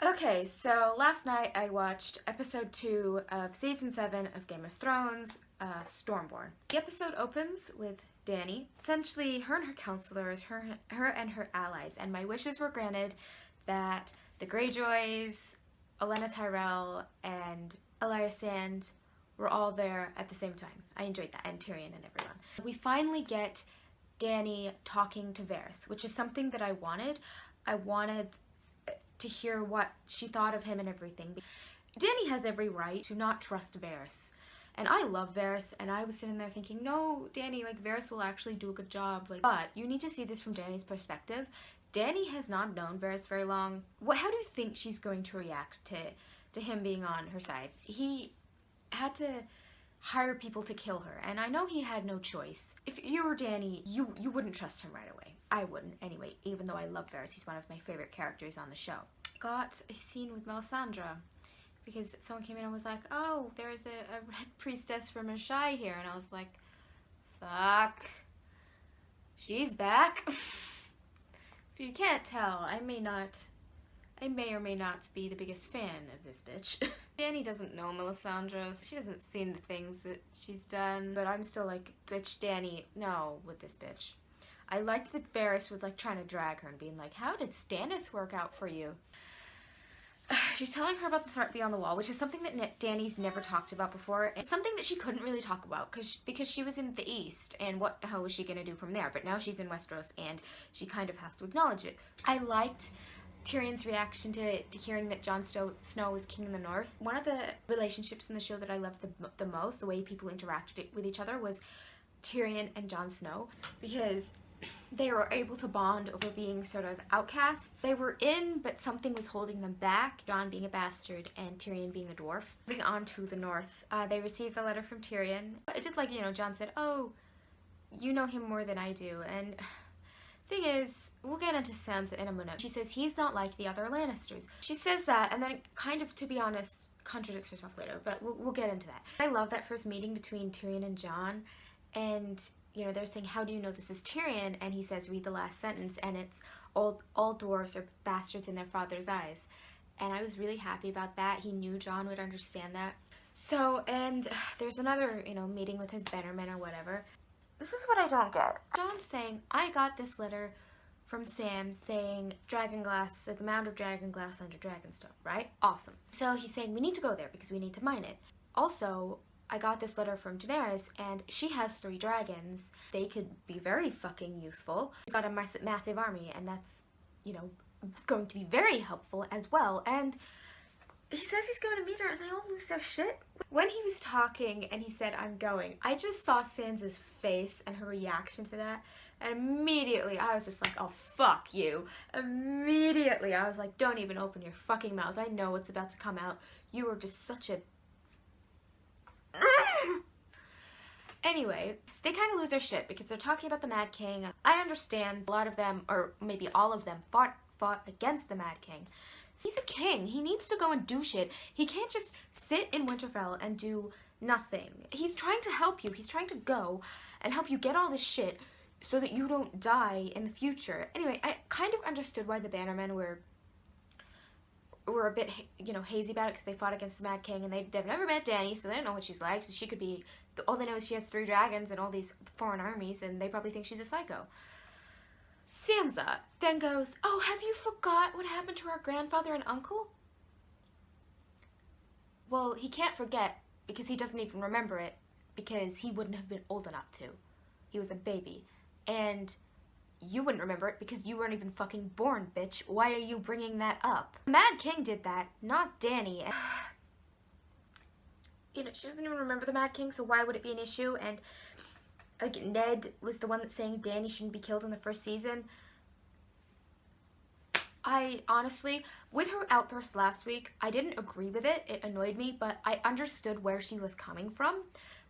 Okay, so last night I watched episode 2 of season 7 of Game of Thrones, Stormborn. The episode opens with Dany. Essentially, her and her counselors, her and her allies, and my wishes were granted that the Greyjoys, Olenna Tyrell, and Elia Sand were all there at the same time. I enjoyed that, and Tyrion and everyone. We finally get Dany talking to Varys, which is something that I wanted. I wanted to hear what she thought of him and everything. Dany has every right to not trust Varys. And I love Varys, and I was sitting there thinking, no, Dany, like, Varys will actually do a good job. Like, but you need to see this from Dany's perspective. Dany has not known Varys very long. How do you think she's going to react to him being on her side? He had to hire people to kill her, and I know he had no choice. If you were Dany, you wouldn't trust him right away. I wouldn't anyway, even though I love Varys. He's one of my favorite characters on the show. Got a scene with Melisandre because someone came in and was like, oh, there's a red priestess from Ashai here, and I was like, fuck, she's back. If you can't tell, I may or may not be the biggest fan of this bitch. Dany doesn't know Melisandre. She hasn't seen the things that she's done, but I'm still like, bitch, Dany, no with this bitch. I liked that Varys was like trying to drag her and being like, how did Stannis work out for you? She's telling her about the threat beyond the wall, which is something that Dany's never talked about before. It's something that she couldn't really talk about because she was in the East, and what the hell was she gonna do from there? But now she's in Westeros, and she kind of has to acknowledge it. I liked Tyrion's reaction to hearing that Jon Snow was king in the North. One of the relationships in the show that I loved the most, the way people interacted with each other, was Tyrion and Jon Snow, because they were able to bond over being sort of outcasts. They were in, but something was holding them back. Jon being a bastard and Tyrion being a dwarf. Moving on to the North, they received a letter from Tyrion. It did, like, Jon said, oh, you know him more than I do, and thing is, we'll get into Sansa in a minute. She says he's not like the other Lannisters. She says that, and then kind of, to be honest, contradicts herself later, but we'll get into that. I love that first meeting between Tyrion and Jon, and they're saying, how do you know this is Tyrion? And he says, read the last sentence, and it's all dwarves are bastards in their father's eyes. And I was really happy about that. He knew Jon would understand that. So, and there's another, meeting with his Bannermen or whatever. This is what I don't get. Jon's saying, I got this letter from Sam saying Dragonglass, at the Mound of Dragonglass under Dragonstone, right? Awesome. So he's saying we need to go there because we need to mine it. Also, I got this letter from Daenerys, and she has 3 dragons. They could be very fucking useful. She's got a massive army, and that's, going to be very helpful as well. And he says he's going to meet her, and they all lose their shit. When he was talking and he said, I'm going, I just saw Sansa's face and her reaction to that, and immediately I was just like, oh, fuck you. Immediately I was like, don't even open your fucking mouth. I know what's about to come out. You are just such a... Anyway, they kind of lose their shit because they're talking about the Mad King. I understand a lot of them, or maybe all of them, fought against the Mad King. He's a king. He needs to go and do shit. He can't just sit in Winterfell and do nothing. He's trying to help you. He's trying to go and help you get all this shit so that you don't die in the future. Anyway, I kind of understood why the Bannermen were a bit, hazy about it because they fought against the Mad King, and they've never met Dany, so they don't know what she's like. So she could be, all they know is she has 3 dragons and all these foreign armies, and they probably think she's a psycho. Sansa then goes, oh, have you forgot what happened to our grandfather and uncle? Well, he can't forget because he doesn't even remember it because he wouldn't have been old enough to. He was a baby. And you wouldn't remember it because you weren't even fucking born, bitch. Why are you bringing that up? Mad King did that, not Dany. She doesn't even remember the Mad King, so why would it be an issue? And like, Ned was the one that's saying Dany shouldn't be killed in the first season. I honestly, with her outburst last week, I didn't agree with it. It annoyed me, but I understood where she was coming from.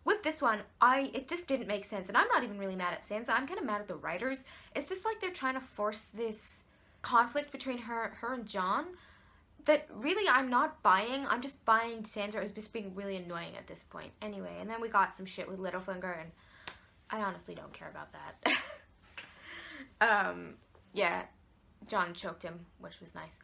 With this one, it just didn't make sense. And I'm not even really mad at Sansa. I'm kind of mad at the writers. It's just like they're trying to force this conflict between her and Jon that really I'm not buying. I'm just buying Sansa is just being really annoying at this point. Anyway, and then we got some shit with Littlefinger, and I honestly don't care about that. Yeah, Jon choked him, which was nice.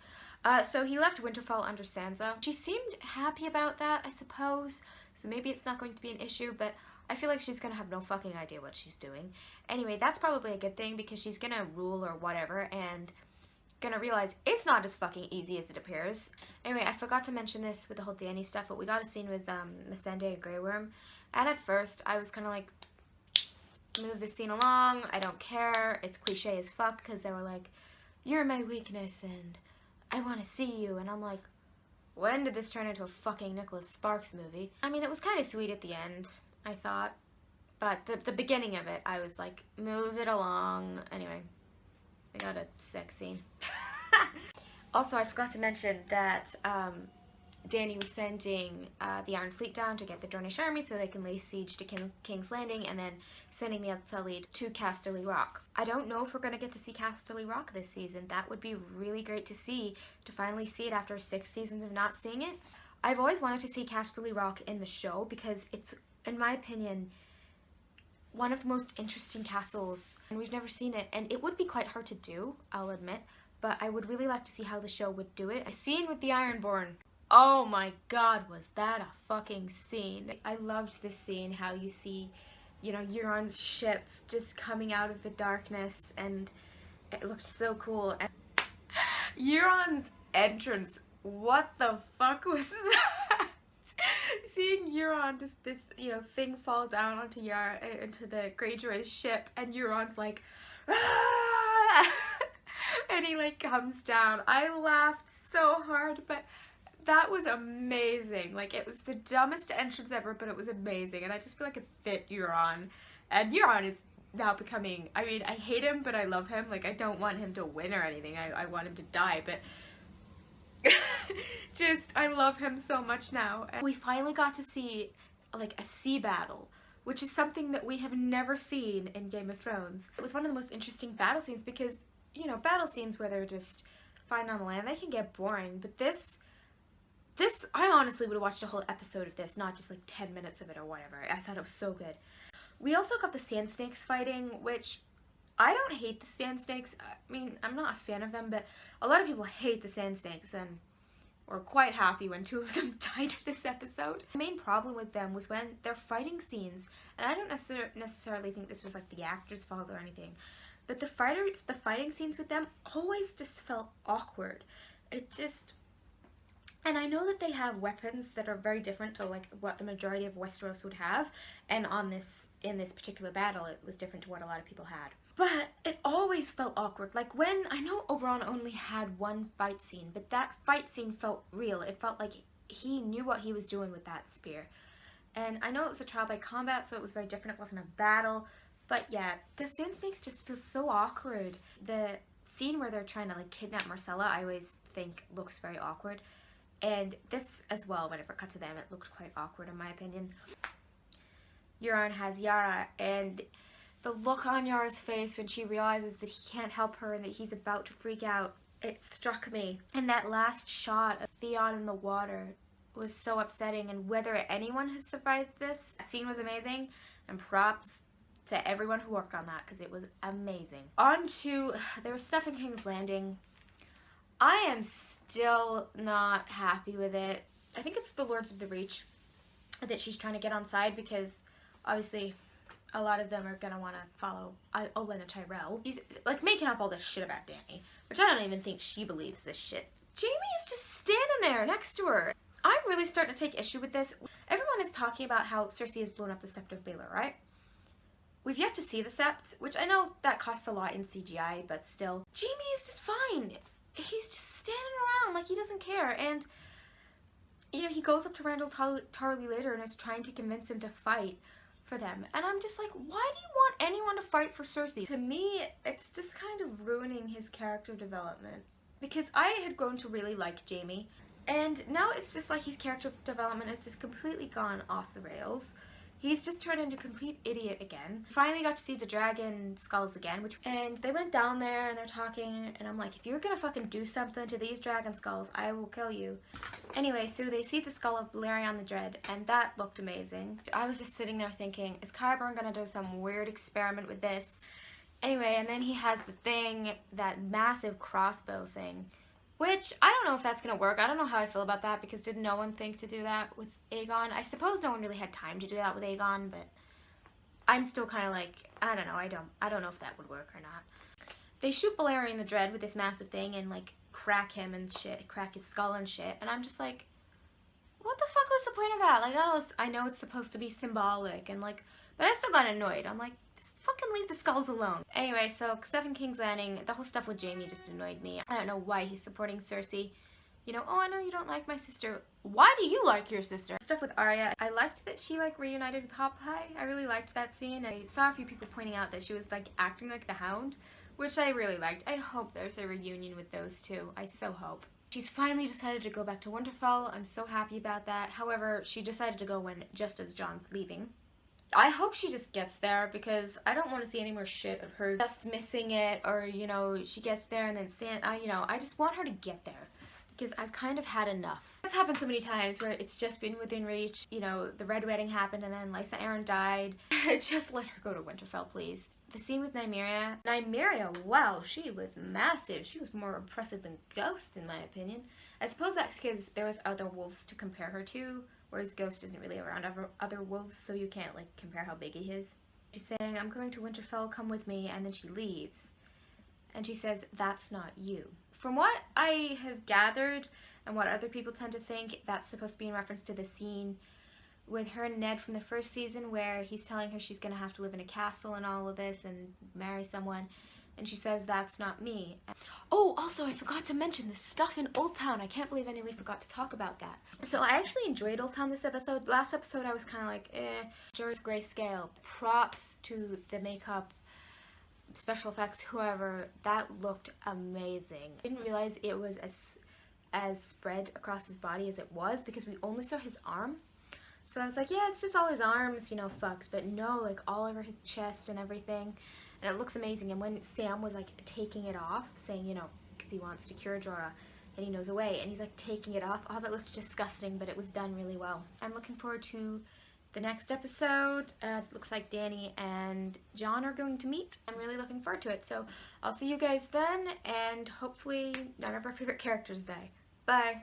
So he left Winterfell under Sansa. She seemed happy about that, I suppose, so maybe it's not going to be an issue, but I feel like she's gonna have no fucking idea what she's doing. Anyway, that's probably a good thing because she's gonna rule or whatever and gonna realize it's not as fucking easy as it appears. Anyway, I forgot to mention this with the whole Dany stuff, but we got a scene with Missandei and Grey Worm, and at first I was kind of like, move this scene along, I don't care, it's cliche as fuck, because they were like, you're my weakness and I want to see you, and I'm like, when did this turn into a fucking Nicholas Sparks movie? I mean, it was kind of sweet at the end, I thought, but the beginning of it, I was like, move it along. Anyway, we got a sex scene. Also, I forgot to mention that Dany was sending the Iron Fleet down to get the Dornish army so they can lay siege to King's Landing, and then sending the Unsullied to Casterly Rock. I don't know if we're going to get to see Casterly Rock this season. That would be really great to see, to finally see it after 6 seasons of not seeing it. I've always wanted to see Casterly Rock in the show because it's, in my opinion, one of the most interesting castles, and we've never seen it, and it would be quite hard to do, I'll admit, but I would really like to see how the show would do it. A scene with the Ironborn. Oh my god, was that a fucking scene. I loved this scene, how you see, you know, Euron's ship just coming out of the darkness, and it looked so cool. And Euron's entrance, what the fuck was that? Seeing Euron, just this, you know, thing fall down onto into the Greyjoy's ship, and Euron's like, ah! And he like comes down. I laughed so hard, but that was amazing. Like, it was the dumbest entrance ever, but it was amazing, and I just feel like it fit Euron. And Euron is now becoming, I mean, I hate him, but I love him. Like, I don't want him to win or anything. I want him to die, but just, I love him so much now. And we finally got to see, like, a sea battle, which is something that we have never seen in Game of Thrones. It was one of the most interesting battle scenes because, you know, battle scenes where they're just fighting on the land, they can get boring, but this, I honestly would have watched a whole episode of this, not just like 10 minutes of it or whatever. I thought it was so good. We also got the Sand Snakes fighting, which I don't hate the Sand Snakes. I mean, I'm not a fan of them, but a lot of people hate the Sand Snakes and were quite happy when 2 of them died this episode. The main problem with them was when they're fighting scenes, and I don't necessarily think this was like the actor's fault or anything, but the fighting scenes with them always just felt awkward. It just, and I know that they have weapons that are very different to like what the majority of Westeros would have, and in this particular battle it was different to what a lot of people had. But it always felt awkward. Like, when, I know Oberyn only had one fight scene, but that fight scene felt real. It felt like he knew what he was doing with that spear. And I know it was a trial by combat, so it was very different. It wasn't a battle. But yeah, the Sand Snakes just feel so awkward. The scene where they're trying to like kidnap Marcella, I always think looks very awkward. And this as well, whenever it cut to them, it looked quite awkward in my opinion. Euron has Yara, and the look on Yara's face when she realizes that he can't help her and that he's about to freak out, it struck me. And that last shot of Theon in the water was so upsetting, and whether anyone has survived this, that scene was amazing, and props to everyone who worked on that because it was amazing. On to, there was stuff in King's Landing. I am still not happy with it. I think it's the Lords of the Reach that she's trying to get on side because obviously a lot of them are gonna want to follow Olenna Tyrell. She's like making up all this shit about Dany, which I don't even think she believes this shit. Jaime is just standing there next to her. I'm really starting to take issue with this. Everyone is talking about how Cersei has blown up the Sept of Baelor, right? We've yet to see the Sept, which I know that costs a lot in CGI, but still. Jaime is just fine. He's just standing around like he doesn't care, and you know, he goes up to Randall Tarly later and is trying to convince him to fight for them, and I'm just like, why do you want anyone to fight for Cersei? To me, it's just kind of ruining his character development, because I had grown to really like Jaime, and now it's just like his character development has just completely gone off the rails. He's just turned into a complete idiot again. Finally got to see the dragon skulls again, and they went down there and they're talking, and I'm like, if you're gonna fucking do something to these dragon skulls, I will kill you. Anyway, so they see the skull of Balerion the Dread, and that looked amazing. I was just sitting there thinking, is Qyburn gonna do some weird experiment with this? Anyway, and then he has the thing, that massive crossbow thing, Which, I don't know if that's going to work. I don't know how I feel about that, because did no one think to do that with Aegon? I suppose no one really had time to do that with Aegon, but I'm still kind of like, I don't know. I don't know if that would work or not. They shoot Balerion the Dread with this massive thing and, like, crack him and shit, crack his skull and shit, and I'm just like, what the fuck was the point of that? Like, I know it's supposed to be symbolic, and, like, but I still got annoyed. I'm like, just fucking leave the skulls alone. Anyway, so stuff in King's Landing, the whole stuff with Jaime just annoyed me. I don't know why he's supporting Cersei. You know, oh, I know you don't like my sister. Why do you like your sister? Stuff with Arya, I liked that she, like, reunited with Hot Pie. I really liked that scene. I saw a few people pointing out that she was, like, acting like the Hound, which I really liked. I hope there's a reunion with those two. I so hope. She's finally decided to go back to Winterfell. I'm so happy about that. However, she decided to go just as Jon's leaving. I hope she just gets there, because I don't want to see any more shit of her just missing it, or, you know, she gets there and then you know, I just want her to get there, because I've kind of had enough. It's happened so many times where it's just been within reach. You know, the Red Wedding happened and then Lysa Arryn died. Just let her go to Winterfell, please. The scene with Nymeria, wow, she was massive. She was more impressive than Ghost, in my opinion. I suppose that's because there was other wolves to compare her to, whereas Ghost isn't really around other wolves, so you can't, like, compare how big he is. She's saying, I'm going to Winterfell, come with me, and then she leaves. And she says, that's not you. From what I have gathered, and what other people tend to think, that's supposed to be in reference to the scene with her and Ned from the first season, where he's telling her she's going to have to live in a castle and all of this and marry someone, and she says, that's not me. Oh, also, I forgot to mention the stuff in Old Town. I can't believe I nearly forgot to talk about that. So I actually enjoyed Old Town this episode. Last episode I was kind of like, Jorah's grayscale. Props to the makeup, special effects, whoever. That looked amazing. I didn't realize it was as spread across his body as it was, because we only saw his arm. So I was like, yeah, it's just all his arms, you know, fucked. But no, like, all over his chest and everything. And it looks amazing. And when Sam was, like, taking it off, saying, you know, because he wants to cure Jorah, and he knows a way, and he's, like, taking it off. Oh, that looked disgusting, but it was done really well. I'm looking forward to the next episode. Looks like Dany and Jon are going to meet. I'm really looking forward to it. So I'll see you guys then, and hopefully none of our favorite characters die. Bye.